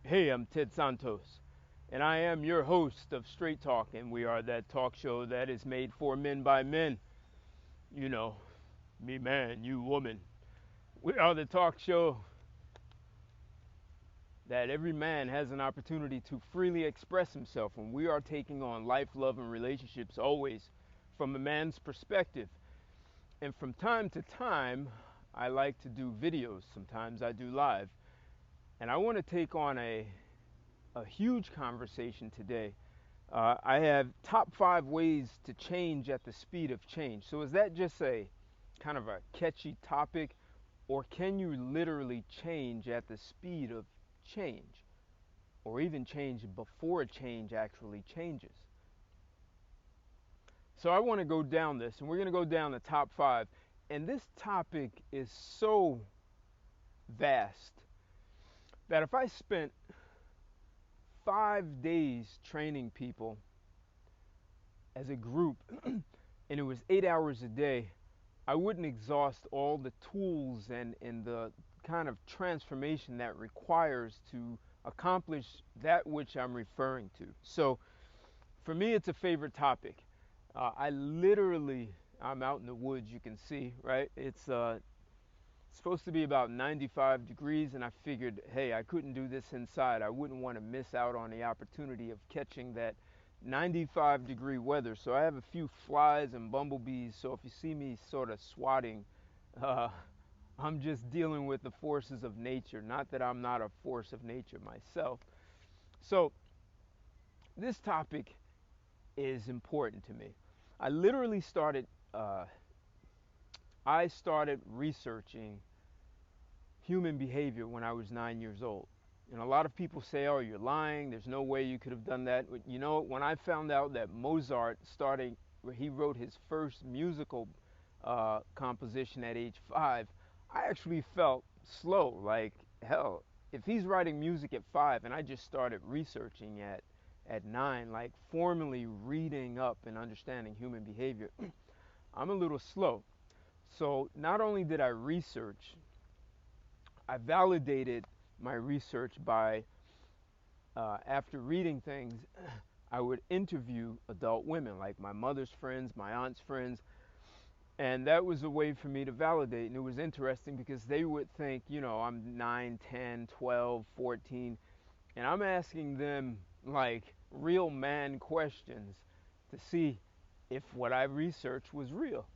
Hey, I'm Ted Santos, and I am your host of Straight Talk, and we are that talk show that is made for men by men. You know, me man, you woman. We are the talk show that every man has an opportunity to freely express himself, and we are taking on life, love, and relationships always from a man's perspective. And from time to time, I like to do videos. Sometimes I do live. And I want to take on a huge conversation today. I have top 5 ways to change at the speed of change. So is that just a kind of a catchy topic, or can you literally change at the speed of change, or even change before change actually changes? So I want to go down this, and we're going to go down the top 5. And this topic is so vast that if I spent 5 days training people as a group and it was 8 hours a day, I wouldn't exhaust all the tools and the kind of transformation that requires to accomplish that which I'm referring to. So for me, it's a favorite topic. I'm out in the woods, you can see, right? It's supposed to be about 95 degrees, and I figured, hey, I couldn't do this inside. I wouldn't want to miss out on the opportunity of catching that 95-degree weather. So I have a few flies and bumblebees, so if you see me sort of swatting, uh, I'm just dealing with the forces of nature. Not that I'm not a force of nature myself. So this topic is important to me. I literally started researching human behavior when I was 9 years old. And a lot of people say, oh, you're lying. There's no way you could have done that. But you know, when I found out that Mozart he wrote his first musical composition at age 5, I actually felt slow. Like, hell, if he's writing music at 5 and I just started researching at 9, like formally reading up and understanding human behavior, I'm a little slow. So not only did I research, I validated my research by, after reading things, I would interview adult women, like my mother's friends, my aunt's friends, and that was a way for me to validate. And it was interesting because they would think, I'm 9, 10, 12, 14, and I'm asking them like real man questions to see if what I researched was real.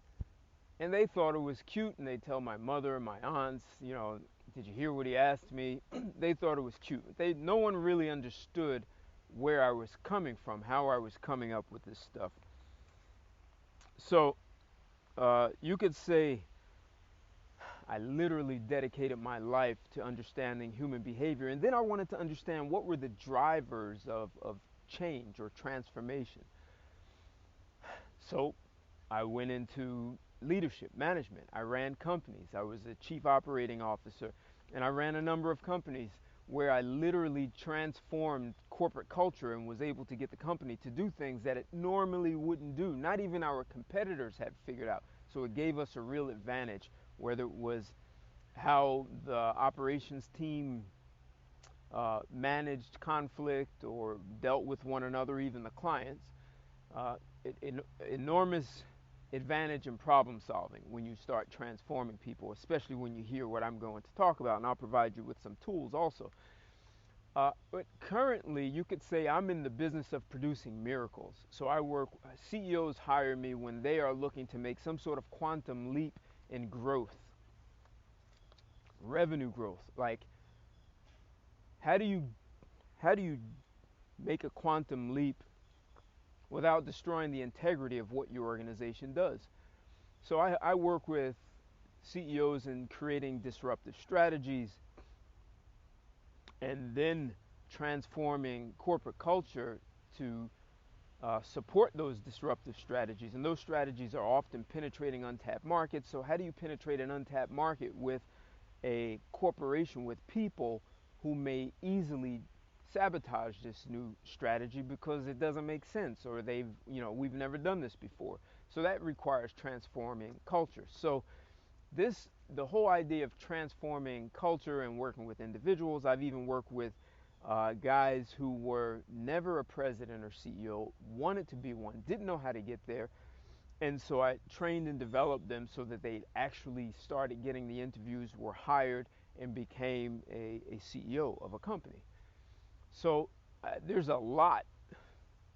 And they thought it was cute, and they tell my mother and my aunts, did you hear what he asked me? They thought it was cute. No one really understood where I was coming from, how I was coming up with this stuff. So you could say I literally dedicated my life to understanding human behavior, and then I wanted to understand what were the drivers of change or transformation. So I went into leadership, management. I ran companies. I was a chief operating officer, and I ran a number of companies where I literally transformed corporate culture and was able to get the company to do things that it normally wouldn't do. Not even our competitors had figured out. So it gave us a real advantage, whether it was how the operations team managed conflict or dealt with one another, even the clients. Enormous advantage in problem solving when you start transforming people, especially when you hear what I'm going to talk about, and I'll provide you with some tools also. But currently, you could say I'm in the business of producing miracles. So CEOs hire me when they are looking to make some sort of quantum leap in growth, revenue growth. Like, how do you make a quantum leap without destroying the integrity of what your organization does? So I work with CEOs in creating disruptive strategies and then transforming corporate culture to support those disruptive strategies. And those strategies are often penetrating untapped markets. So how do you penetrate an untapped market with a corporation, with people who may easily sabotage this new strategy because it doesn't make sense, or we've never done this before. So that requires transforming culture. So the whole idea of transforming culture and working with individuals, I've even worked with guys who were never a president or CEO, wanted to be one, didn't know how to get there. And so I trained and developed them so that they actually started getting the interviews, were hired, and became a CEO of a company. So there's a lot,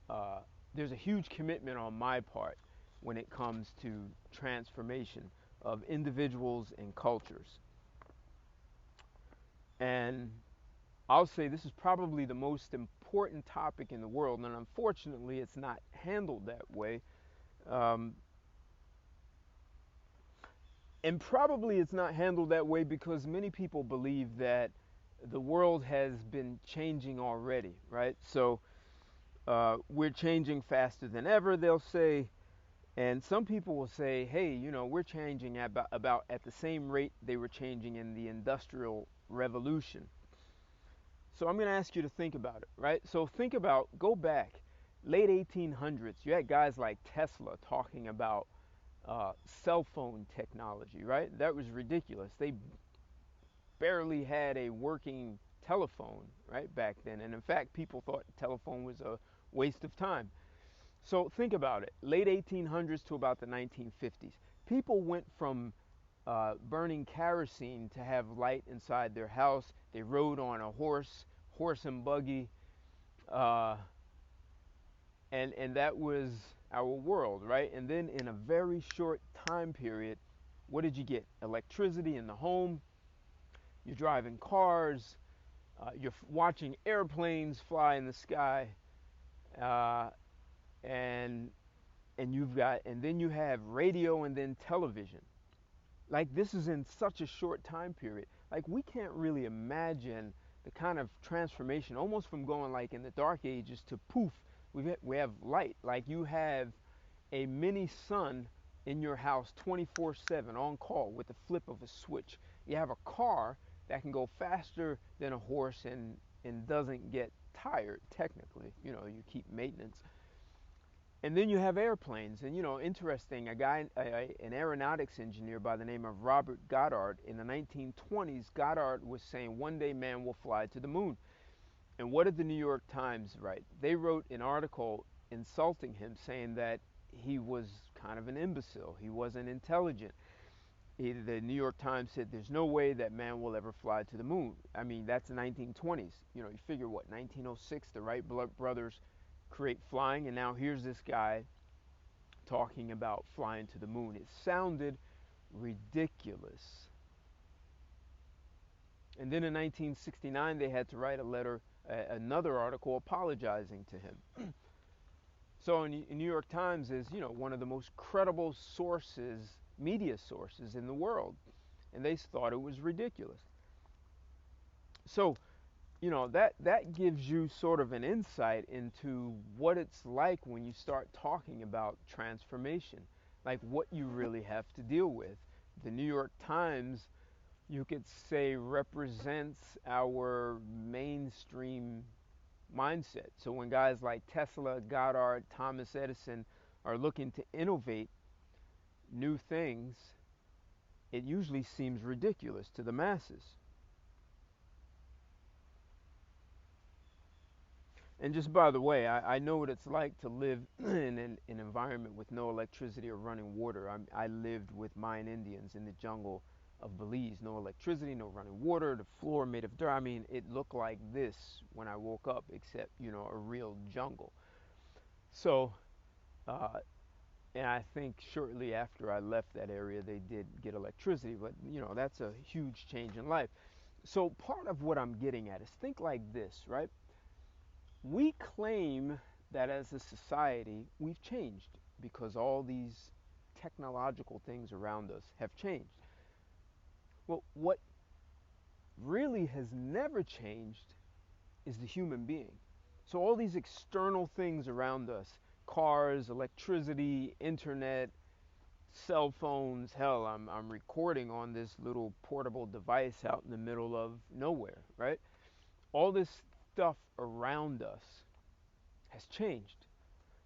uh, there's a huge commitment on my part when it comes to transformation of individuals and cultures. And I'll say this is probably the most important topic in the world, and unfortunately, it's not handled that way. Um, and probably it's not handled that way because many people believe that the world has been changing already, right? So we're changing faster than ever, they'll say. And some people will say, hey, we're changing about at the same rate they were changing in the Industrial Revolution. So I'm going to ask you to think about it, right? So go back, late 1800s, you had guys like Tesla talking about cell phone technology, right? That was ridiculous. They barely had a working telephone, right, back then. And in fact, people thought telephone was a waste of time. So think about it, late 1800s to about the 1950s. People went from burning kerosene to have light inside their house. They rode on a horse and buggy, uh, and that was our world, right? And then in a very short time period, what did you get? Electricity in the home. You're driving cars. You're watching airplanes fly in the sky, uh, and and then you have radio and then television. Like this is in such a short time period. Like we can't really imagine the kind of transformation, almost from going like in the dark ages to poof, we have light. Like you have a mini sun in your house 24/7 on call with the flip of a switch. You have a car that can go faster than a horse and doesn't get tired technically. You keep maintenance. And then you have airplanes, and interesting. An aeronautics engineer by the name of Robert Goddard, in the 1920s, Goddard was saying one day man will fly to the moon. And what did the New York Times write? They wrote an article insulting him, saying that he was kind of an imbecile. He wasn't intelligent. The New York Times said there's no way that man will ever fly to the moon. I mean, that's the 1920s. You figure what, 1906, the Wright brothers create flying, and now here's this guy talking about flying to the moon. It sounded ridiculous. And then in 1969, they had to write a letter, another article apologizing to him. So in New York Times is, one of the most credible sources, media sources in the world. And they thought it was ridiculous. So, that gives you sort of an insight into what it's like when you start talking about transformation, like what you really have to deal with. The New York Times, you could say, represents our mainstream mindset. So when guys like Tesla, Goddard, Thomas Edison are looking to innovate new things, it usually seems ridiculous to the masses. And just by the way, I know what it's like to live in an environment with no electricity or running water. I lived with Mayan Indians in the jungle of Belize. No electricity, no running water, the floor made of dirt. I mean, it looked like this when I woke up, except, a real jungle. So, uh, and I think shortly after I left that area, they did get electricity, but, that's a huge change in life. So part of what I'm getting at is think like this, right? We claim that as a society we've changed because all these technological things around us have changed. Well, what really has never changed is the human being. So all these external things around us, cars, electricity, internet, cell phones, hell, I'm recording on this little portable device out in the middle of nowhere, right? All this stuff around us has changed.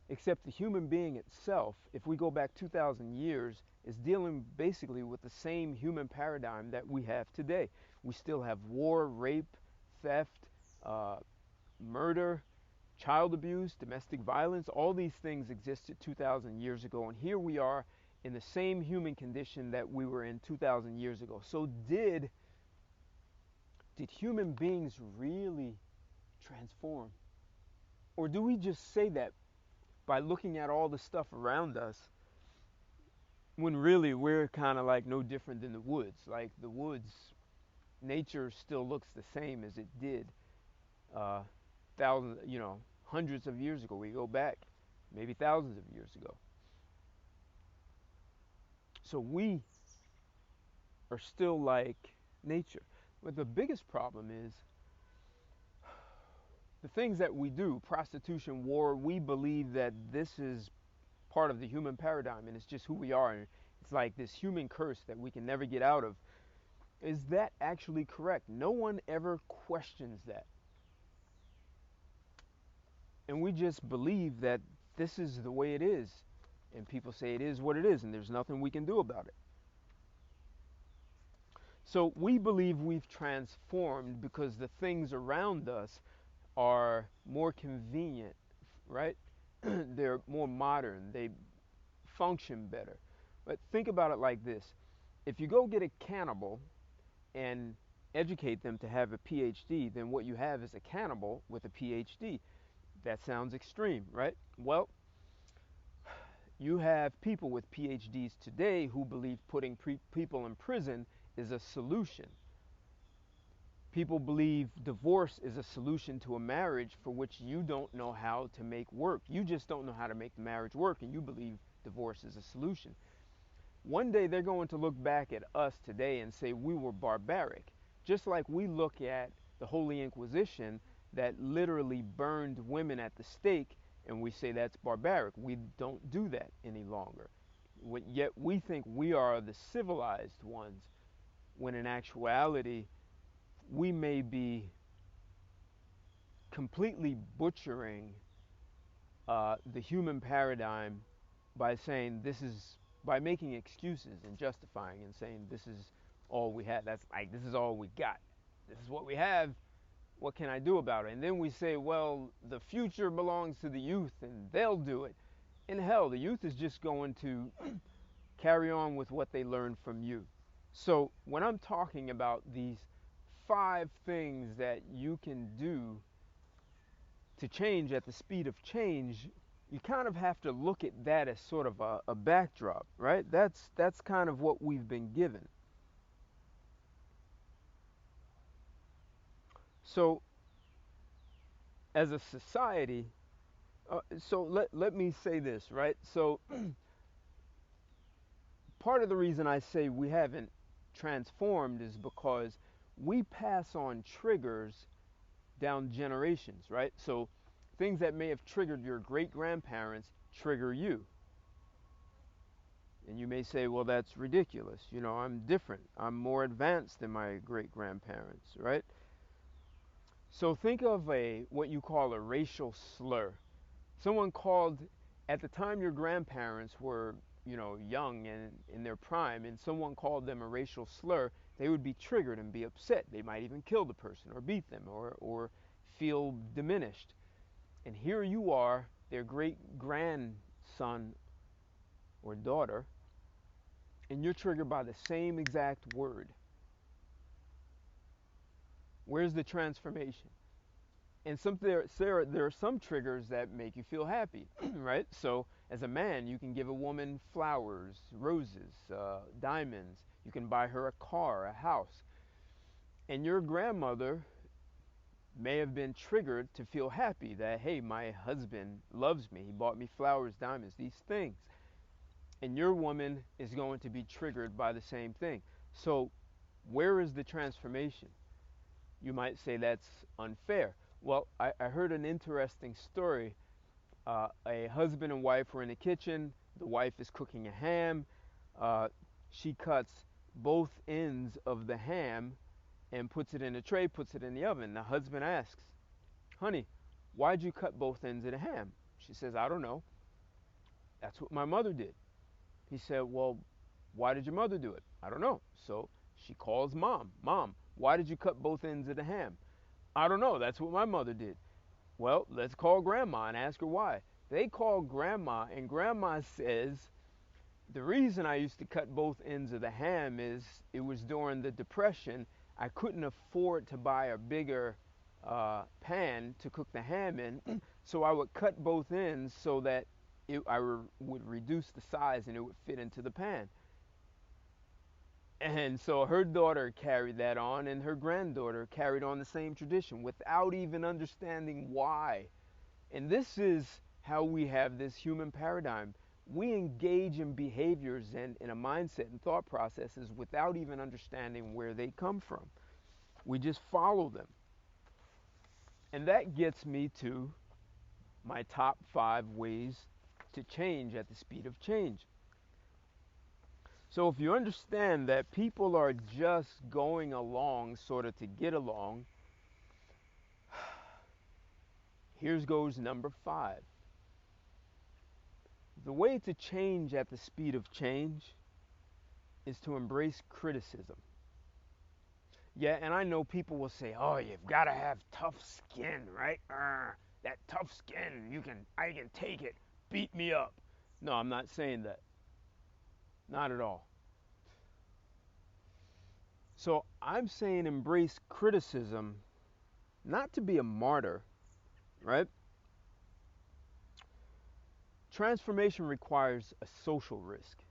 Except the human being itself, if we go back 2,000 years, is dealing basically with the same human paradigm that we have today. We still have war, rape, theft, uh, murder, child abuse, domestic violence, all these things existed 2,000 years ago. And here we are in the same human condition that we were in 2,000 years ago. So did human beings really transform? Or do we just say that by looking at all the stuff around us when really we're kind of like no different than the woods? Like the woods, nature still looks the same as it did uh, thousands, hundreds of years ago. We go back maybe thousands of years ago. So we are still like nature. But the biggest problem is the things that we do, prostitution, war, we believe that this is part of the human paradigm and it's just who we are. And it's like this human curse that we can never get out of. Is that actually correct? No one ever questions that. And we just believe that this is the way it is. And people say it is what it is and there's nothing we can do about it. So we believe we've transformed because the things around us are more convenient, right? They're more modern. They function better. But think about it like this. If you go get a cannibal and educate them to have a PhD, then what you have is a cannibal with a PhD. That sounds extreme, right? Well, you have people with PhDs today who believe putting people in prison is a solution. People believe divorce is a solution to a marriage for which you don't know how to make work. You just don't know how to make the marriage work, and you believe divorce is a solution. One day they're going to look back at us today and say we were barbaric, just like we look at the Holy Inquisition that literally burned women at the stake, and we say that's barbaric. We don't do that any longer. Yet we think we are the civilized ones, when in actuality, we may be completely butchering the human paradigm by saying this is, by making excuses and justifying and saying this is all we had. That's like, this is all we got. This is what we have. What can I do about it? And then we say, well, the future belongs to the youth and they'll do it. In hell, the youth is just going to carry on with what they learned from you. So when I'm talking about these 5 things that you can do to change at the speed of change, you kind of have to look at that as sort of a backdrop, right? That's kind of what we've been given. So as a society, so let me say this, right? So part of the reason I say we haven't transformed is because we pass on triggers down generations, right? So things that may have triggered your great grandparents trigger you. And you may say, well, that's ridiculous. I'm different. I'm more advanced than my great grandparents, right? So think of what you call a racial slur. Someone called, at the time your grandparents were, young and in their prime, and someone called them a racial slur, they would be triggered and be upset. They might even kill the person or beat them or feel diminished. And here you are, their great grandson or daughter, and you're triggered by the same exact word. Where's the transformation? And there are some triggers that make you feel happy, right? So as a man, you can give a woman flowers, roses, diamonds. You can buy her a car, a house. And your grandmother may have been triggered to feel happy that, hey, my husband loves me. He bought me flowers, diamonds, these things. And your woman is going to be triggered by the same thing. So where is the transformation? You might say that's unfair. Well, I heard an interesting story. A husband and wife were in the kitchen. The wife is cooking a ham. She cuts both ends of the ham and puts it in a tray, puts it in the oven. The husband asks, honey, why'd you cut both ends of the ham? She says, I don't know. That's what my mother did. He said, well, why did your mother do it? I don't know. So she calls mom. Mom, why did you cut both ends of the ham? I don't know. That's what my mother did. Well, let's call grandma and ask her why. They call grandma, and grandma says, the reason I used to cut both ends of the ham is it was during the Depression. I couldn't afford to buy a bigger pan to cook the ham in, so I would cut both ends so that would reduce the size and it would fit into the pan. And so her daughter carried that on, and her granddaughter carried on the same tradition without even understanding why. And this is how we have this human paradigm. We engage in behaviors and in a mindset and thought processes without even understanding where they come from. We just follow them. And that gets me to my top 5 ways to change at the speed of change. So if you understand that people are just going along sort of to get along, here's goes number 5. The way to change at the speed of change is to embrace criticism. Yeah, and I know people will say, "Oh, you've got to have tough skin, right? That tough skin, I can take it. Beat me up." No, I'm not saying that. Not at all. So I'm saying embrace criticism, not to be a martyr, right? Transformation requires a social risk.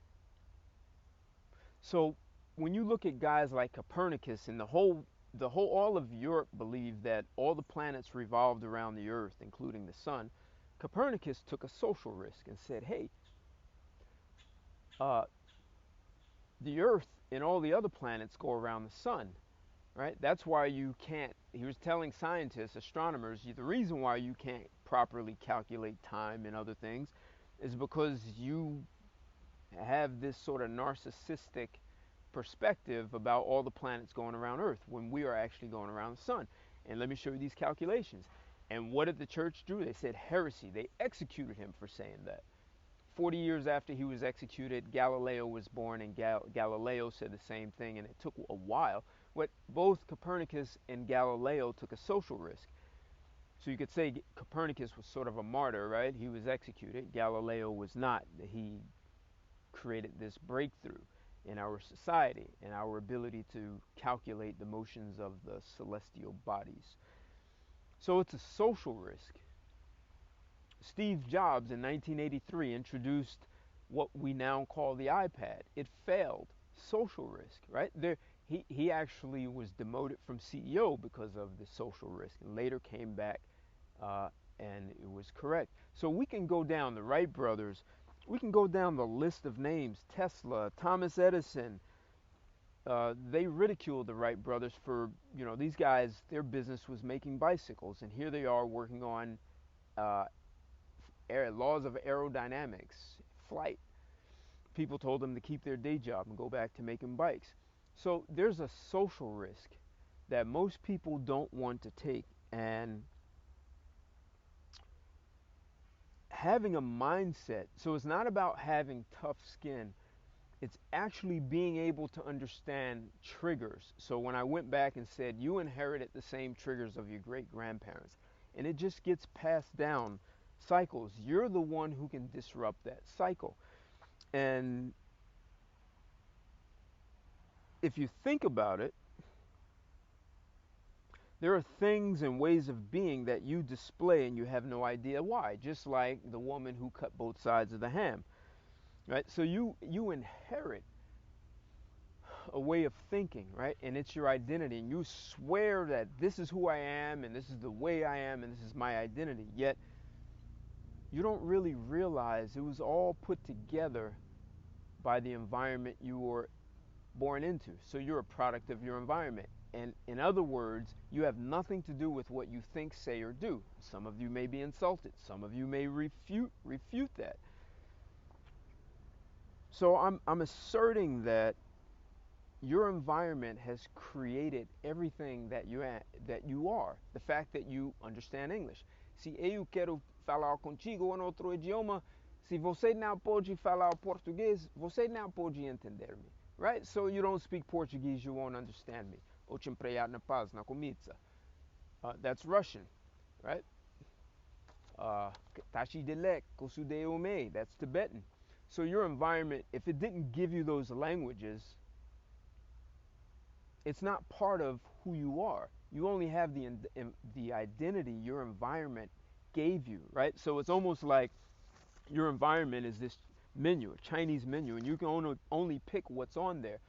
So when you look at guys like Copernicus and all of Europe believed that all the planets revolved around the Earth, including the sun, Copernicus took a social risk and said, "Hey, uh, the Earth and all the other planets go around the sun, right? That's why you can't." He was telling scientists, astronomers, the reason why you can't properly calculate time and other things is because you have this sort of narcissistic perspective about all the planets going around Earth when we are actually going around the sun. And let me show you these calculations. And what did the church do? They said heresy. They executed him for saying that. 40 years after he was executed, Galileo was born, and Galileo said the same thing, and it took a while. But both Copernicus and Galileo took a social risk. So you could say Copernicus was sort of a martyr, right? He was executed. Galileo was not. He created this breakthrough in our society and our ability to calculate the motions of the celestial bodies. So it's a social risk. Steve Jobs in 1983 introduced what we now call the iPad. It failed. Social risk, right? He actually was demoted from CEO because of the social risk, and later came back uh, and it was correct. So we can go down the Wright brothers. We can go down the list of names: Tesla, Thomas Edison. They ridiculed the Wright brothers for, these guys, their business was making bicycles, and here they are working on uh, laws of aerodynamics, flight. People told them to keep their day job and go back to making bikes. So there's a social risk that most people don't want to take, and having a mindset. So it's not about having tough skin. It's actually being able to understand triggers. So when I went back and said, you inherited the same triggers of your great grandparents, and it just gets passed down cycles, you're the one who can disrupt that cycle. And if you think about it, there are things and ways of being that you display and you have no idea why, just like the woman who cut both sides of the ham, right? So you inherit a way of thinking, right? And it's your identity. And you swear that this is who I am, and this is the way I am, and this is my identity. Yet, you don't really realize it was all put together by the environment you were born into. So you're a product of your environment. And in other words, you have nothing to do with what you think, say, or do. Some of you may be insulted. Some of you may refute that. So I'm asserting that your environment has created everything that you are. The fact that you understand English. Se eu quero falar contigo em outro idioma, se você não pode falar português, você não pode entender-me. Right? So you don't speak Portuguese, you won't understand me. Ou te empregar na paz, na comida. That's Russian, right? Tashi delek, kosude ome, that's Tibetan. So your environment, if it didn't give you those languages, it's not part of who you are. You only have the identity your environment gave you, right? So it's almost like your environment is this menu, a Chinese menu, and you can only pick what's on there.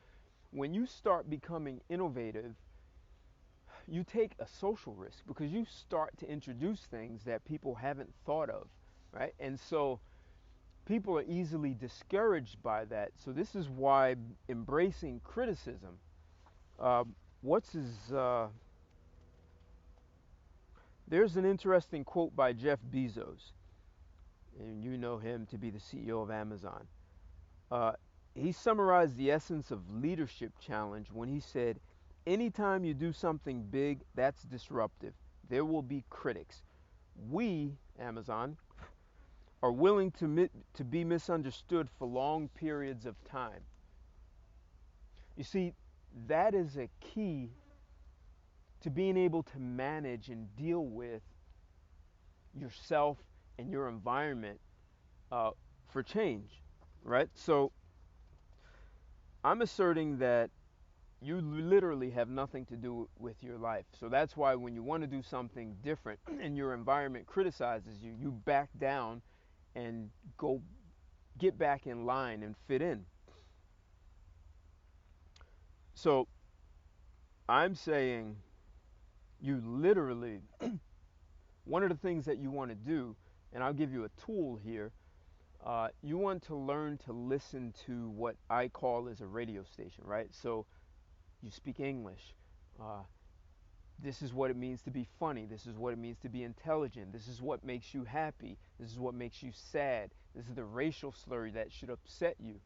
When you start becoming innovative, you take a social risk because you start to introduce things that people haven't thought of, right? And so people are easily discouraged by that. So this is why embracing criticism. Uh, what's his? There's an interesting quote by Jeff Bezos, and you know him to be the CEO of Amazon. Uh, he summarized the essence of leadership challenge when he said, anytime you do something big that's disruptive, there will be critics. We, Amazon, are willing to be misunderstood for long periods of time. You see, that is a key to being able to manage and deal with yourself and your environment uh, for change, right? So I'm asserting that you literally have nothing to do with your life. So that's why when you want to do something different and your environment criticizes you, you back down and go get back in line and fit in. So I'm saying you literally, one of the things that you want to do, and I'll give you a tool here, you want to learn to listen to what I call as a radio station, right? So you speak English. Uh, this is what it means to be funny. This is what it means to be intelligent. This is what makes you happy. This is what makes you sad. This is the racial slur that should upset you.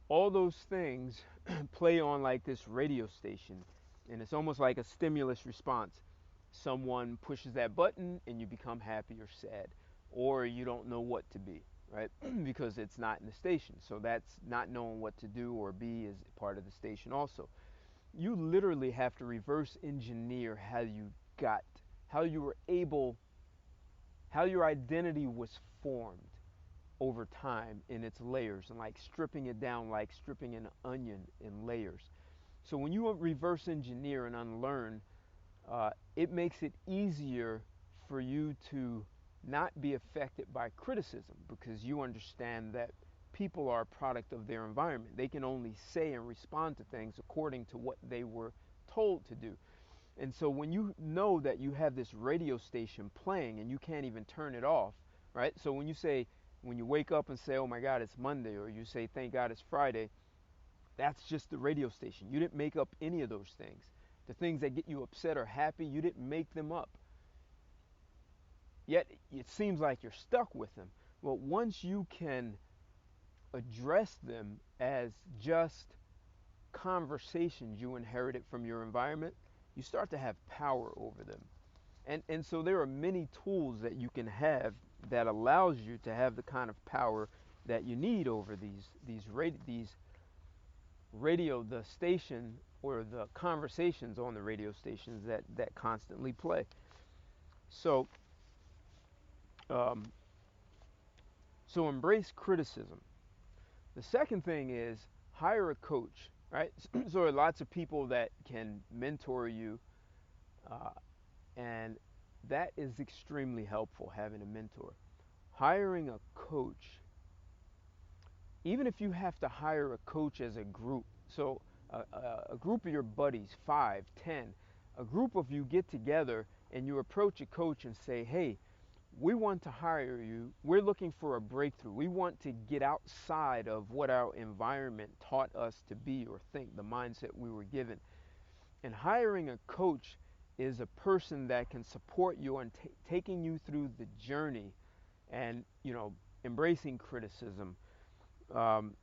All those things play on like this radio station, and it's almost like a stimulus response. Someone pushes that button and you become happy or sad, or you don't know what to be, right? Because it's not in the station. So that's not knowing what to do or be is part of the station also. You literally have to reverse engineer how you got, how you were able, how your identity was formed over time in its layers, and like stripping it down like stripping an onion in layers. So when you reverse engineer and unlearn, it makes it easier for you to not be affected by criticism because you understand that people are a product of their environment. They can only say and respond to things according to what they were told to do. And so when you know that you have this radio station playing and you can't even turn it off, right? So when you say, when you wake up and say, oh my God, it's Monday, or you say, thank God it's Friday, that's just the radio station. You didn't make up any of those things. The things that get you upset or happy, you didn't make them up. Yet it seems like you're stuck with them. Well, once you can address them as just conversations you inherited from your environment, you start to have power over them. And so there are many tools that you can have that allows you to have the kind of power that you need over these radio, the station or the conversations on the radio stations that constantly play. So um, so embrace criticism. The second thing is hire a coach, right? So there are lots of people that can mentor you, uh, and that is extremely helpful, having a mentor. Hiring a coach, even if you have to hire a coach as a group, so a group of your buddies, 5, 10, a group of you get together and you approach a coach and say, hey, we want to hire you. We're looking for a breakthrough. We want to get outside of what our environment taught us to be or think, the mindset we were given. And hiring a coach is a person that can support you on taking you through the journey and, embracing criticism, um,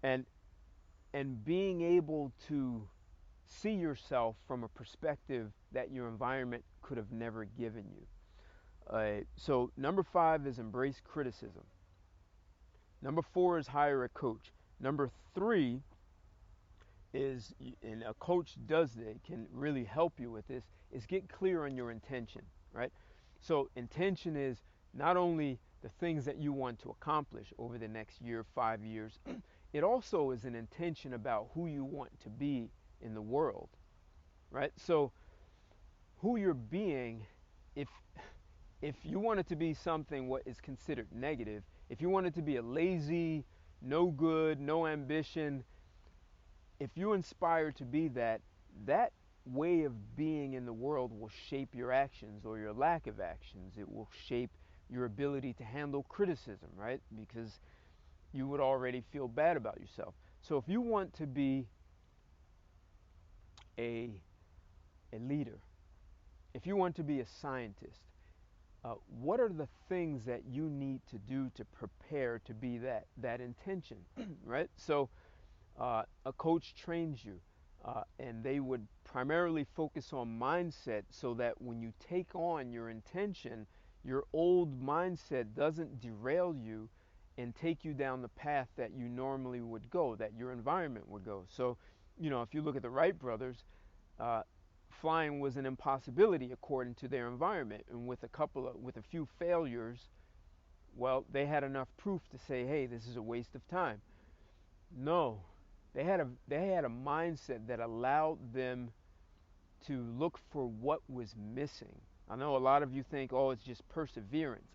and being able to see yourself from a perspective that your environment could have never given you. So number 5 is embrace criticism. Number 4 is hire a coach. Number 3 is, and a coach does that, can really help you with this, is get clear on your intention, right? So intention is not only the things that you want to accomplish over the next year, 5 years, it also is an intention about who you want to be in the world, right? So who you're being, if if you want it to be something what is considered negative, if you want it to be a lazy, no good, no ambition, if you inspire to be that, that way of being in the world will shape your actions or your lack of actions. It will shape your ability to handle criticism, right? Because you would already feel bad about yourself. So if you want to be a, a leader, if you want to be a scientist, what are the things that you need to do to prepare to be that intention, right? So a coach trains you, and they would primarily focus on mindset so that when you take on your intention, your old mindset doesn't derail you and take you down the path that you normally would go, that your environment would go. So, if you look at the Wright brothers, uh, flying was an impossibility according to their environment, and with a few failures, well, they had enough proof to say, hey, this is a waste of time. No, they had a mindset that allowed them to look for what was missing. I know a lot of you think, oh, it's just perseverance.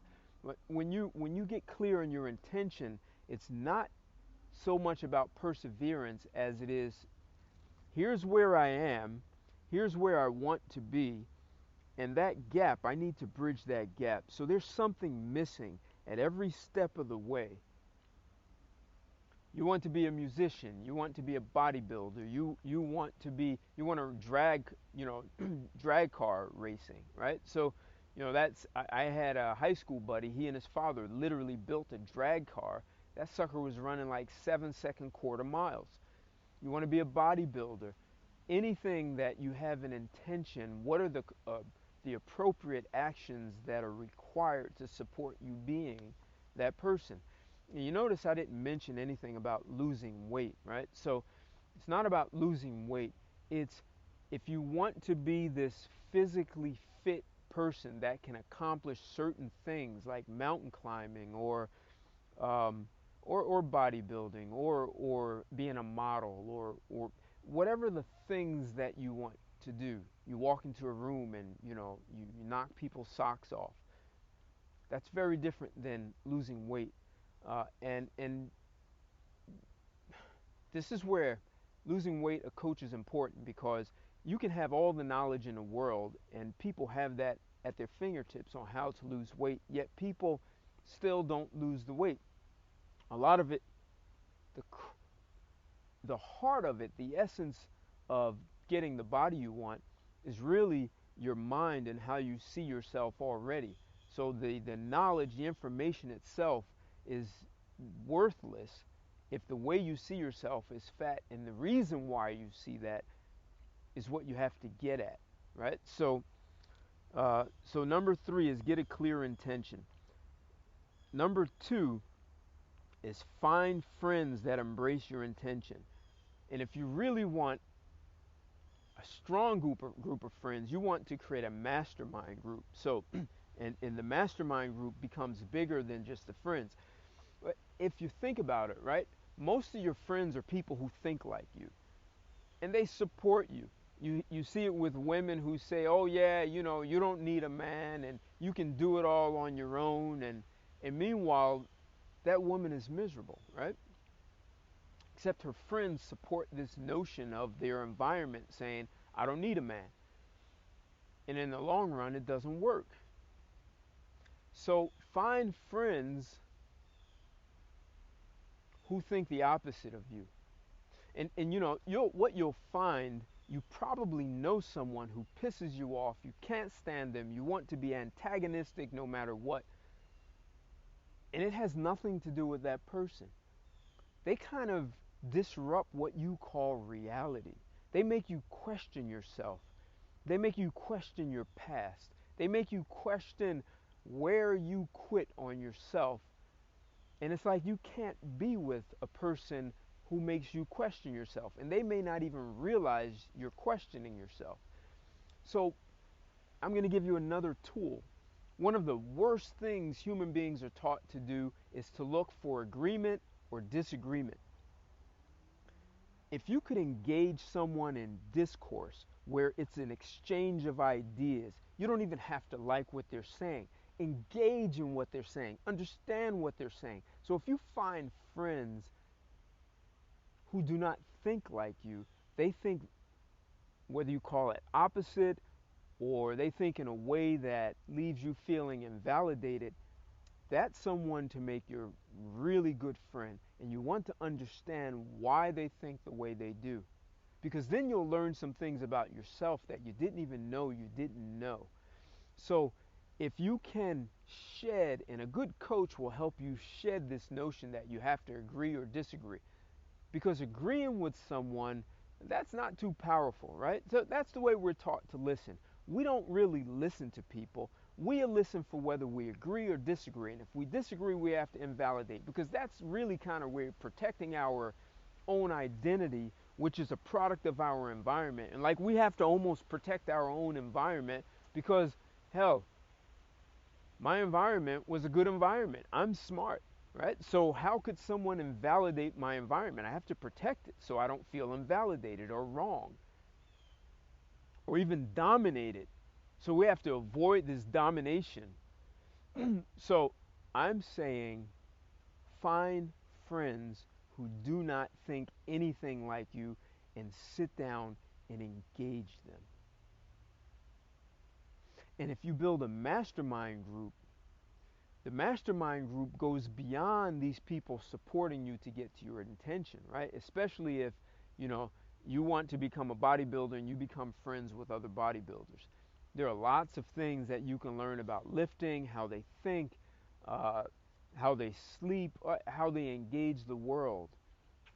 But when you get clear on your intention, it's not so much about perseverance as it is, here's where I am, here's where I want to be, and that gap, I need to bridge that gap. So there's something missing at every step of the way. You want to be a musician, you want to be a bodybuilder, you want to drag, drag car racing, right? So, I had a high school buddy, he and his father literally built a drag car. That sucker was running like 7-second quarter miles. You want to be a bodybuilder. Anything that you have an intention, what are the appropriate actions that are required to support you being that person? And you notice I didn't mention anything about losing weight, right? So it's not about losing weight. It's if you want to be this physically fit person that can accomplish certain things like mountain climbing um, or bodybuilding or being a model or whatever the things that you want to do. You walk into a room and you knock people's socks off. That's very different than losing weight. And this is where losing weight, a coach is important, because you can have all the knowledge in the world and people have that at their fingertips on how to lose weight, yet people still don't lose the weight. A lot of it, the the heart of it, the essence of getting the body you want is really your mind and how you see yourself already. So the knowledge, the information itself is worthless if the way you see yourself is fat, and the reason why you see that is what you have to get at, right? So number 3 is get a clear intention. Number 2 is find friends that embrace your intention. And if you really want a strong group of friends, you want to create a mastermind group. So, and the mastermind group becomes bigger than just the friends. But if you think about it, right, most of your friends are people who think like you, and they support you. You see it with women who say, oh yeah, you don't need a man, and you can do it all on your own, and meanwhile, that woman is miserable, right? Except her friends support this notion of their environment saying, I don't need a man. And in the long run, it doesn't work. So find friends who think the opposite of you. And what you'll find, you probably know someone who pisses you off. You can't stand them. You want to be antagonistic no matter what. And it has nothing to do with that person. They kind of disrupt what you call reality. They make you question yourself. They make you question your past. They make you question where you quit on yourself. And it's like you can't be with a person who makes you question yourself. And they may not even realize you're questioning yourself. So I'm going to give you another tool. One of the worst things human beings are taught to do is to look for agreement or disagreement. If you could engage someone in discourse where it's an exchange of ideas, you don't even have to like what they're saying. Engage in what they're saying, understand what they're saying. So if you find friends who do not think like you, they think, whether you call it opposite or they think in a way that leaves you feeling invalidated, that's someone to make your really good friend. And you want to understand why they think the way they do. Because then you'll learn some things about yourself that you didn't even know you didn't know. So if you can shed, and a good coach will help you shed this notion that you have to agree or disagree. Because agreeing with someone, that's not too powerful, right? So that's the way we're taught to listen. We don't really listen to people. We listen for whether we agree or disagree. And if we disagree, we have to invalidate, because that's really kind of we're protecting our own identity, which is a product of our environment. And like we have to almost protect our own environment because, hell, my environment was a good environment. I'm smart, right? So how could someone invalidate my environment? I have to protect it so I don't feel invalidated or wrong or even dominated. So we have to avoid this domination. So I'm saying find friends who do not think anything like you and sit down and engage them. And if you build a mastermind group, the mastermind group goes beyond these people supporting you to get to your intention, right? Especially if, you know, you want to become a bodybuilder and you become friends with other bodybuilders. There are lots of things that you can learn about lifting, how they think, uh, how they sleep, how they engage the world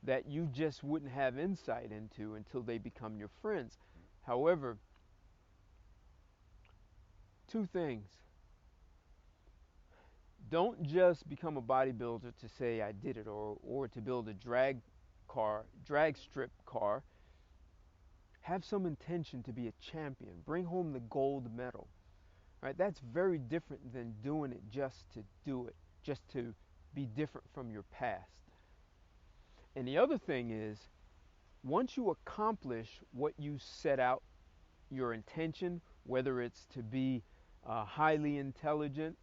that you just wouldn't have insight into until they become your friends. However, two things. Don't just become a bodybuilder to say I did it, or to build a drag strip car. Have some intention to be a champion. Bring home the gold medal. Right? That's very different than doing it just to do it, just to be different from your past. And the other thing is, once you accomplish what you set out, your intention, whether it's to be highly intelligent,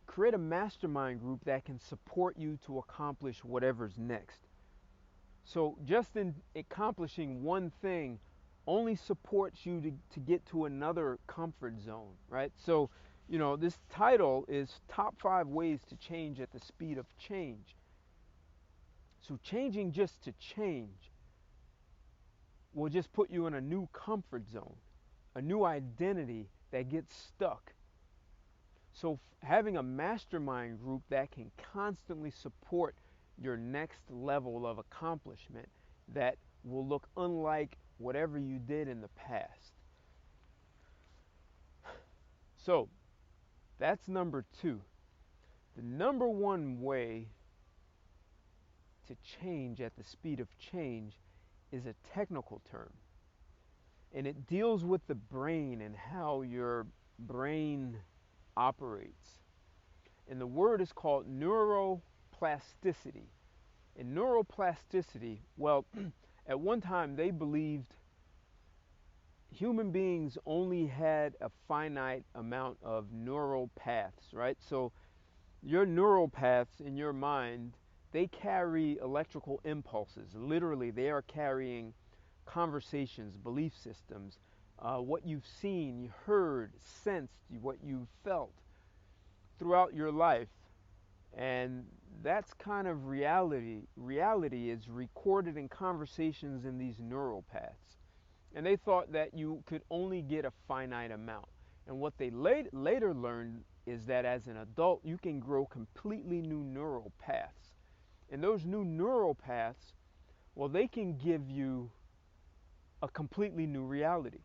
create a mastermind group that can support you to accomplish whatever's next. So just in accomplishing one thing only supports you to get to another comfort zone, right? So, this title is Top 5 Ways to Change at the Speed of Change. So changing just to change will just put you in a new comfort zone, a new identity that gets stuck. So having a mastermind group that can constantly support your next level of accomplishment that will look unlike whatever you did in the past. So that's number 2. The number 1 way to change at the speed of change is a technical term. And it deals with the brain and how your brain operates. And the word is called neuroplasticity. And neuroplasticity, well, at one time they believed human beings only had a finite amount of neural paths, right? So your neural paths in your mind, they carry electrical impulses. Literally, they are carrying conversations, belief systems, what you've seen, you heard, sensed, what you felt throughout your life. And that's kind of reality. Reality is recorded in conversations in these neural paths. And they thought that you could only get a finite amount. And what they later learned is that as an adult, you can grow completely new neural paths. And those new neural paths, well, they can give you a completely new reality.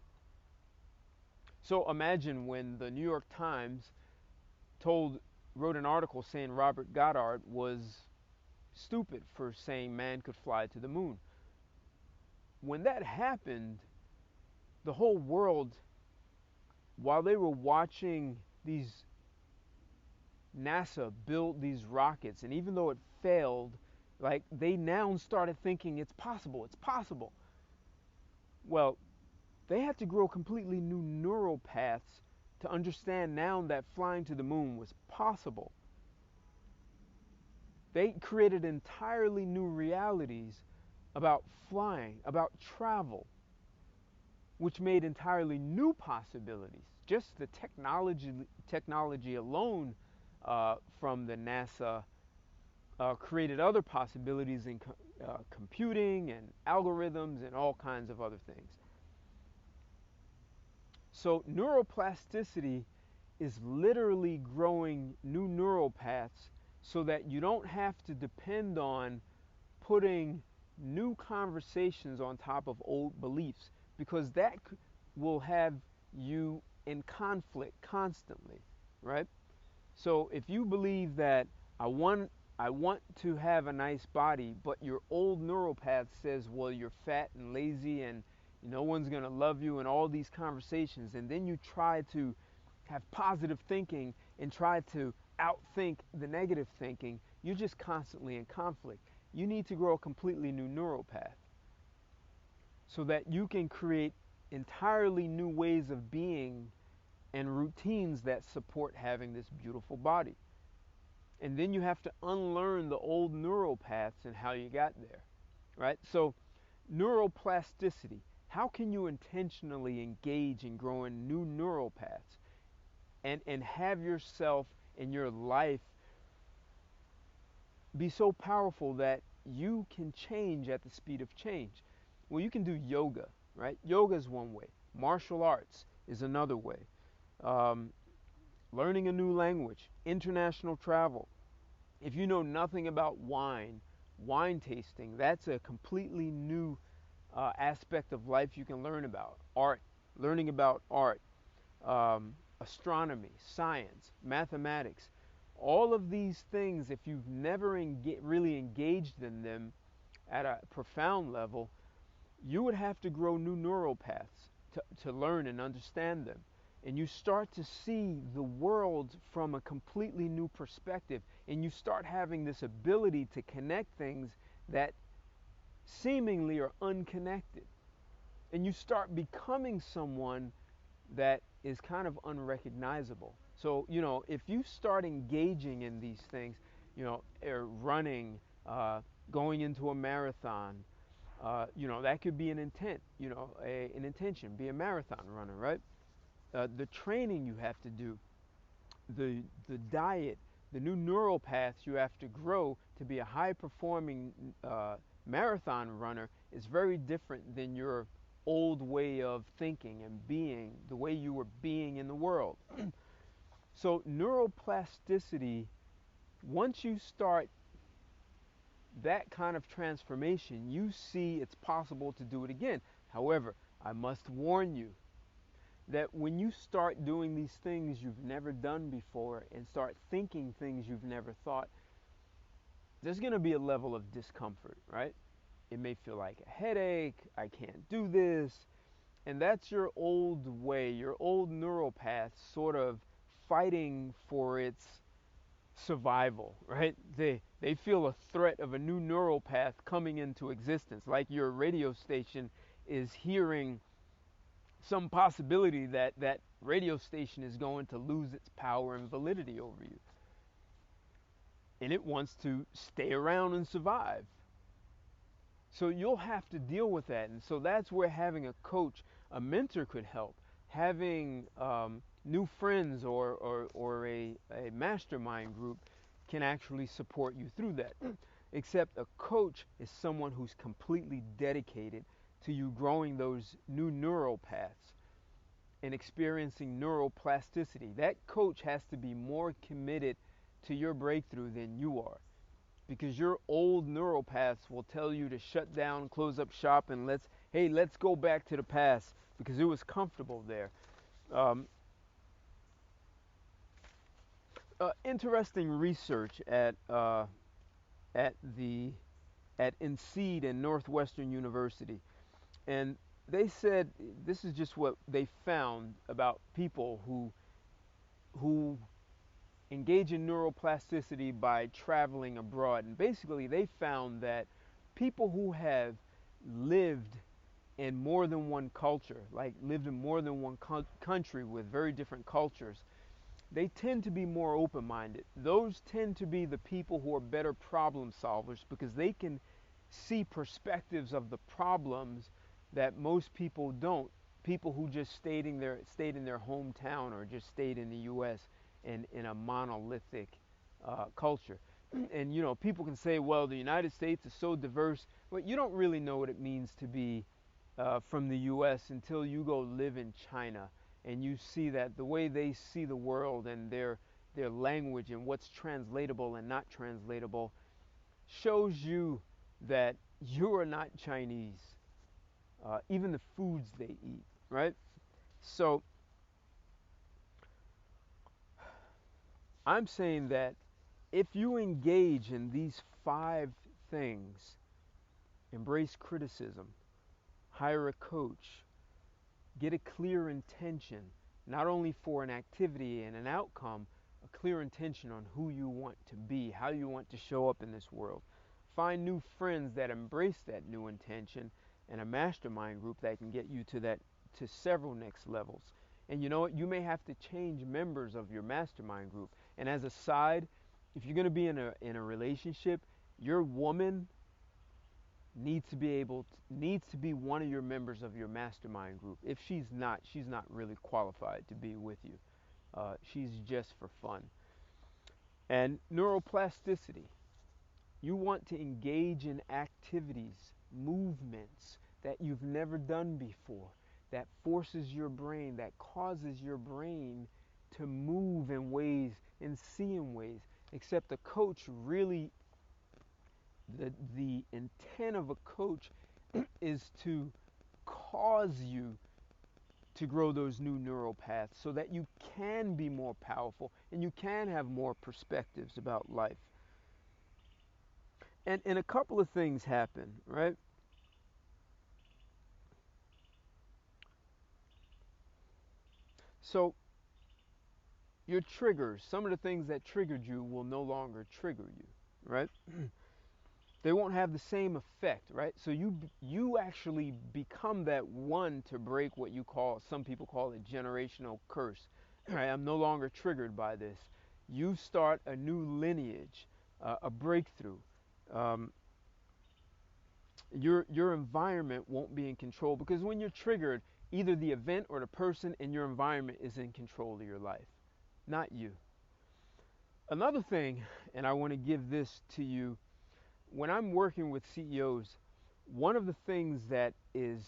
So imagine when the New York Times wrote an article saying Robert Goddard was stupid for saying man could fly to the moon. When that happened, the whole world while they were watching these NASA build these rockets, and even though it failed, like they now started thinking it's possible, it's possible. Well, they had to grow completely new neural paths to understand now that flying to the moon was possible. They created entirely new realities about flying, about travel, which made entirely new possibilities. Just the technology alone from the NASA created other possibilities in computing and algorithms and all kinds of other things. So neuroplasticity is literally growing new neural paths so that you don't have to depend on putting new conversations on top of old beliefs, because that will have you in conflict constantly, right? So if you believe that I want I want to have a nice body, but your old neural path says, well, you're fat and lazy and no one's going to love you, and all these conversations, and then you try to have positive thinking and try to outthink the negative thinking, you're just constantly in conflict. You need to grow a completely new neural path so that you can create entirely new ways of being and routines that support having this beautiful body. And then you have to unlearn the old neural paths and how you got there, right? So neuroplasticity, how can you intentionally engage in growing new neural paths and have yourself and your life be so powerful that you can change at the speed of change? Well, you can do yoga, right? Yoga is one way. Martial arts is another way. Um, Learning a new language, international travel. If you know nothing about wine tasting, that's a completely new aspect of life you can learn about. Art, learning about art, astronomy, science, mathematics. All of these things, if you've never really engaged in them at a profound level, you would have to grow new neural paths to learn and understand them. And you start to see the world from a completely new perspective. And you start having this ability to connect things that seemingly are unconnected. And you start becoming someone that is kind of unrecognizable. So, if you start engaging in these things, running, going into a marathon, that could be an intent, an intention, be a marathon runner, right? The training you have to do, the diet, the new neural paths you have to grow to be a high performing marathon runner is very different than your old way of thinking and being, the way you were being in the world. So neuroplasticity, once you start that kind of transformation, you see it's possible to do it again. However, I must warn you that when you start doing these things you've never done before and start thinking things you've never thought, there's going to be a level of discomfort, right? It may feel like a headache, I can't do this, and that's your old way, your old neural path sort of fighting for its survival, right? They feel a threat of a new neural path coming into existence, like your radio station is hearing some possibility that that radio station is going to lose its power and validity over you. And it wants to stay around and survive. So you'll have to deal with that. And so that's where having a coach, a mentor could help. Having new friends or a mastermind group can actually support you through that. Except a coach is someone who's completely dedicated to you growing those new neural paths and experiencing neuroplasticity. That coach has to be more committed to your breakthrough than you are, because your old neural paths will tell you to shut down, close up shop, and let's go back to the past because it was comfortable there. Um, Interesting research at the at NCED and Northwestern University, and they said this is just what they found about people who engage in neuroplasticity by traveling abroad. And basically, they found that people who have lived in more than one culture, like lived in more than one country with very different cultures, they tend to be more open minded. Those tend to be the people who are better problem solvers because they can see perspectives of the problems that most people don't. People who just stayed in their hometown or just stayed in the U.S. in a monolithic culture. And people can say, well, the United States is so diverse, but you don't really know what it means to be from the U.S. until you go live in China and you see that the way they see the world and their language and what's translatable and not translatable shows you that you are not Chinese. Even the foods they eat, right? So I'm saying that if you engage in these 5 things, embrace criticism, hire a coach, get a clear intention, not only for an activity and an outcome, a clear intention on who you want to be, how you want to show up in this world. Find new friends that embrace that new intention and a mastermind group that can get you to several next levels. And you know what? You may have to change members of your mastermind group. And as a side, if you're going to be in a relationship, your woman needs to be one of your members of your mastermind group. If she's not really qualified to be with you. She's just for fun. And neuroplasticity. You want to engage in activities, movements that you've never done before, that forces your brain, that causes your brain to move in ways and see in ways. Except the coach really, the intent of a coach is to cause you to grow those new neural paths so that you can be more powerful and you can have more perspectives about life. And a couple of things happen, right? So your triggers, some of the things that triggered you will no longer trigger you, right? They won't have the same effect, right? So you actually become that one to break what you call, some people call it generational curse. Right? I'm no longer triggered by this. You start a new lineage, a breakthrough. Um, your environment won't be in control because when you're triggered, either the event or the person in your environment is in control of your life, not you. Another thing, and I want to give this to you, when I'm working with CEOs, one of the things that is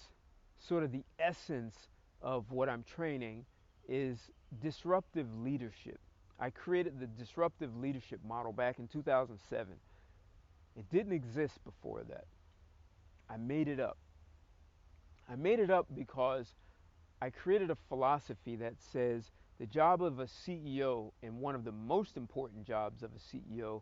sort of the essence of what I'm training is disruptive leadership. I created the disruptive leadership model back in 2007. It didn't exist before that. I made it up. I made it up because I created a philosophy that says the job of a CEO, and one of the most important jobs of a CEO,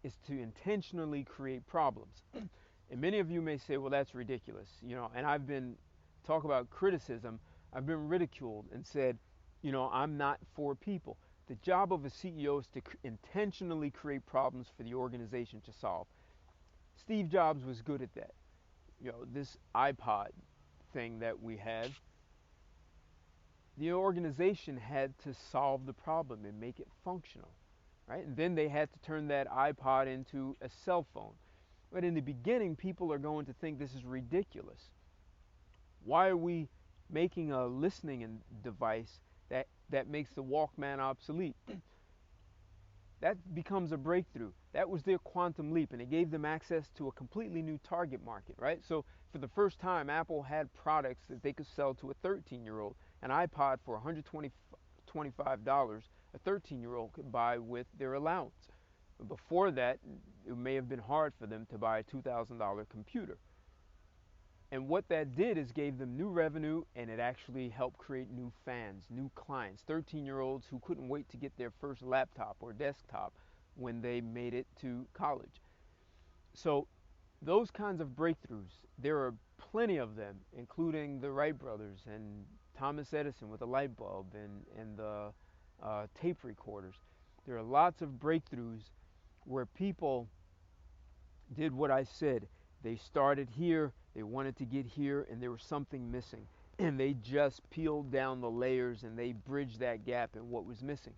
is to intentionally create problems. And many of you may say, well, that's ridiculous. And talk about criticism, I've been ridiculed and said, I'm not for people. The job of a CEO is to intentionally create problems for the organization to solve. Steve Jobs was good at that. This iPod thing that we had, the organization had to solve the problem and make it functional, right? And then they had to turn that iPod into a cell phone. But in the beginning, people are going to think this is ridiculous. Why are we making a listening device that makes the Walkman obsolete? That becomes a breakthrough. That was their quantum leap, and it gave them access to a completely new target market, right? So for the first time, Apple had products that they could sell to a 13-year-old. An iPod for $125, a 13-year-old could buy with their allowance. Before that, it may have been hard for them to buy a $2,000 computer. And what that did is gave them new revenue, and it actually helped create new fans, new clients, 13-year-olds who couldn't wait to get their first laptop or desktop when they made it to college. So Those kinds of breakthroughs, there are plenty of them, including the Wright brothers and Thomas Edison with the light bulb and the tape recorders. There are lots of breakthroughs where people did what I said. They started here, they wanted to get here, and there was something missing. And they just peeled down the layers and they bridged that gap in what was missing.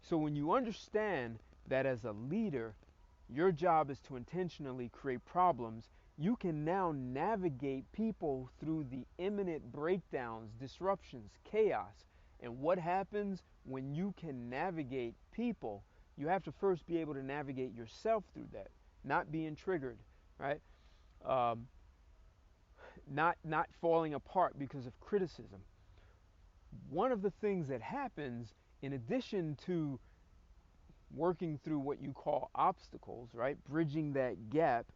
So when you understand that as a leader, your job is to intentionally create problems, you can now navigate people through the imminent breakdowns, disruptions, chaos. And what happens when you can navigate people? You have to first be able to navigate yourself through that, not being triggered, right? Um, not falling apart because of criticism. One of the things that happens, in addition to working through what you call obstacles, right, bridging that gap,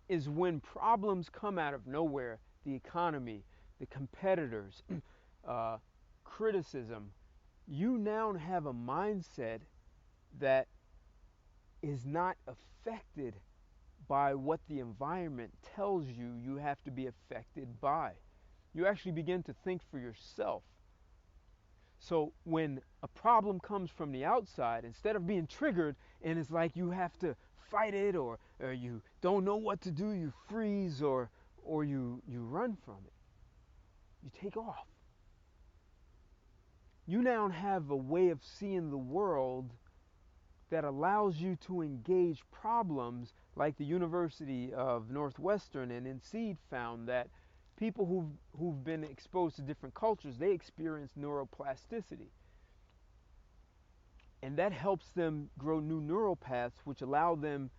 is when problems come out of nowhere, the economy, the competitors, uh, criticism, you now have a mindset that is not affected by what the environment tells you you have to be affected by. You actually begin to think for yourself. So when a problem comes from the outside, instead of being triggered and it's like you have to fight it, or you don't know what to do, you freeze, or you run from it. You take off. You now have a way of seeing the world that allows you to engage problems, like the University of Northwestern and INSEAD found that people who've been exposed to different cultures, they experience neuroplasticity. And that helps them grow new neural paths, which allow them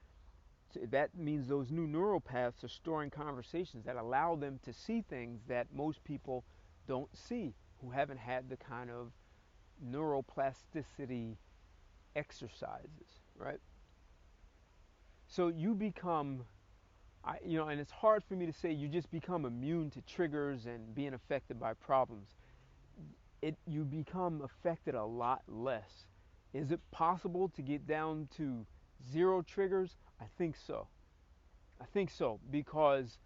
to, that means those new neural paths are storing conversations that allow them to see things that most people don't see, who haven't had the kind of neuroplasticity exercises, right? So you become, and it's hard for me to say you just become immune to triggers and being affected by problems. You become affected a lot less. Is it possible to get down to zero triggers? I think so. I think so, because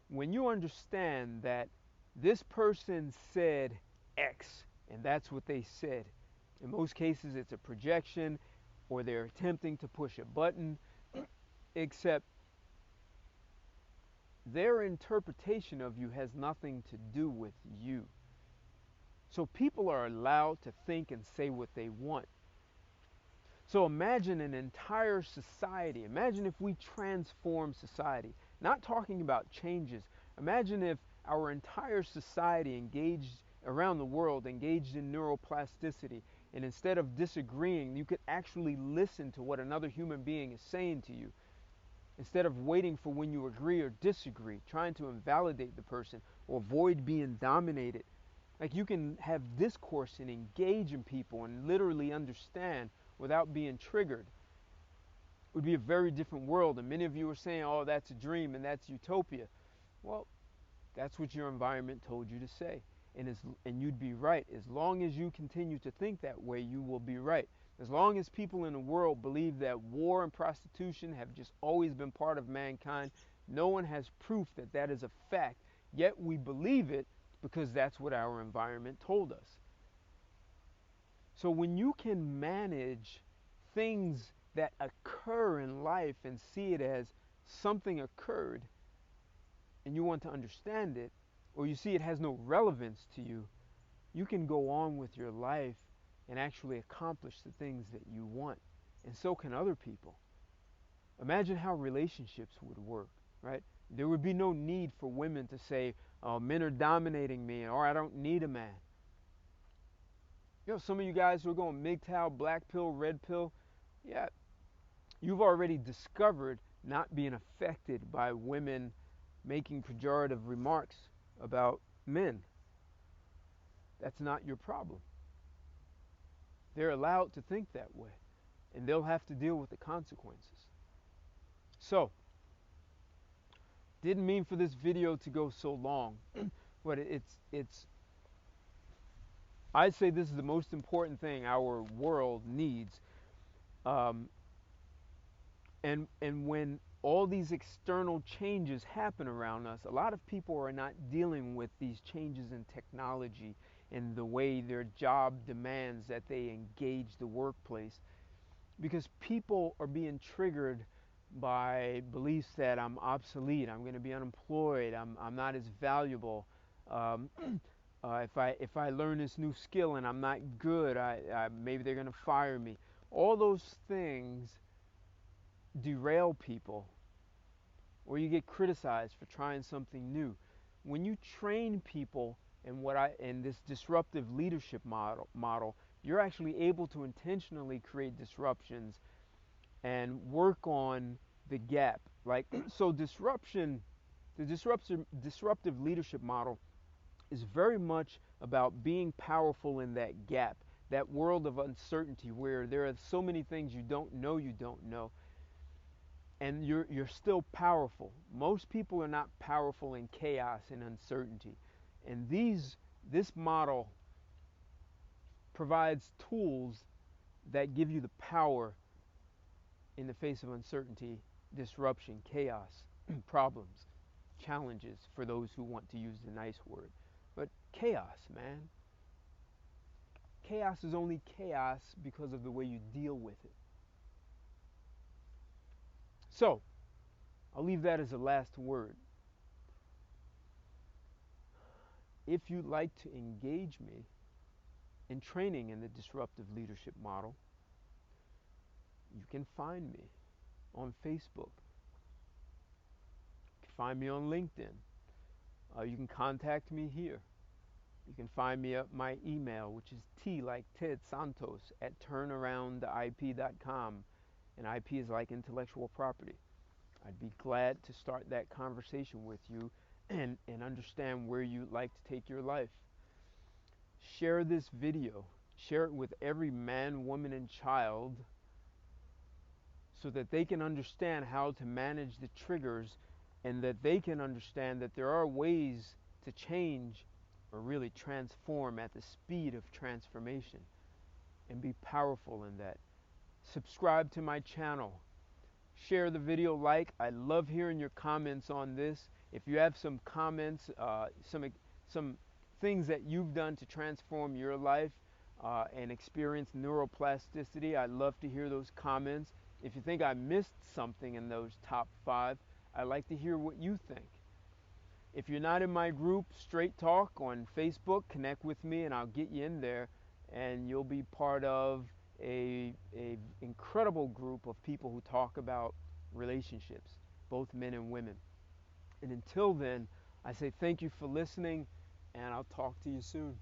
when you understand that this person said X and that's what they said, in most cases it's a projection or they're attempting to push a button, except their interpretation of you has nothing to do with you. So people are allowed to think and say what they want. So imagine an entire society. Imagine if we transform society. Not talking about changes. Imagine if our entire society engaged around the world, engaged in neuroplasticity. And instead of disagreeing, you could actually listen to what another human being is saying to you. Instead of waiting for when you agree or disagree, trying to invalidate the person or avoid being dominated. Like you can have discourse and engage in people and literally understand without being triggered. It would be a very different world. And many of you are saying, oh, that's a dream and that's utopia. Well, that's what your environment told you to say. And you'd be right. As long as you continue to think that way, you will be right. As long as people in the world believe that war and prostitution have just always been part of mankind, no one has proof that that is a fact. Yet we believe it because that's what our environment told us. So when you can manage things that occur in life and see it as something occurred and you want to understand it, or you see it has no relevance to you, you can go on with your life and actually accomplish the things that you want. And so can other people. Imagine how relationships would work, right? There would be no need for women to say, oh, men are dominating me, or I don't need a man. Some of you guys who are going MGTOW, black pill, red pill, yeah, you've already discovered not being affected by women making pejorative remarks about men. That's not your problem. They're allowed to think that way, and they'll have to deal with the consequences. So, didn't mean for this video to go so long, but I'd say this is the most important thing our world needs. And when all these external changes happen around us, a lot of people are not dealing with these changes in technology and the way their job demands that they engage the workplace, because people are being triggered by beliefs that I'm obsolete, I'm going to be unemployed, I'm not as valuable. Um, if I learn this new skill and I'm not good, maybe they're going to fire me. All those things derail people, or you get criticized for trying something new. When you train people in this disruptive leadership model, you're actually able to intentionally create disruptions and work on the gap. Like so, disruptive leadership model is very much about being powerful in that gap, that world of uncertainty where there are so many things you don't know, and you're still powerful. Most people are not powerful in chaos and uncertainty. And this model provides tools that give you the power in the face of uncertainty, disruption, chaos, problems, challenges, for those who want to use the nice word. But chaos, man. Chaos is only chaos because of the way you deal with it. So, I'll leave that as a last word. If you'd like to engage me in training in the disruptive leadership model, you can find me on Facebook. You can find me on LinkedIn. You can contact me here. You can find me at my email, which is T like Ted Santos at turnaroundip.com. And IP is like intellectual property. I'd be glad to start that conversation with you and understand where you'd like to take your life. Share this video. Share it with every man, woman, and child so that they can understand how to manage the triggers, and that they can understand that there are ways to change or really transform at the speed of transformation and be powerful in that. Subscribe to my channel. Share the video, like. I love hearing your comments on this. If you have some comments, some things that you've done to transform your life and experience neuroplasticity, I'd love to hear those comments. If you think I missed something in those top 5, I'd like to hear what you think. If you're not in my group, Straight Talk on Facebook, connect with me and I'll get you in there, and you'll be part of a incredible group of people who talk about relationships, both men and women. And until then, I say thank you for listening, and I'll talk to you soon.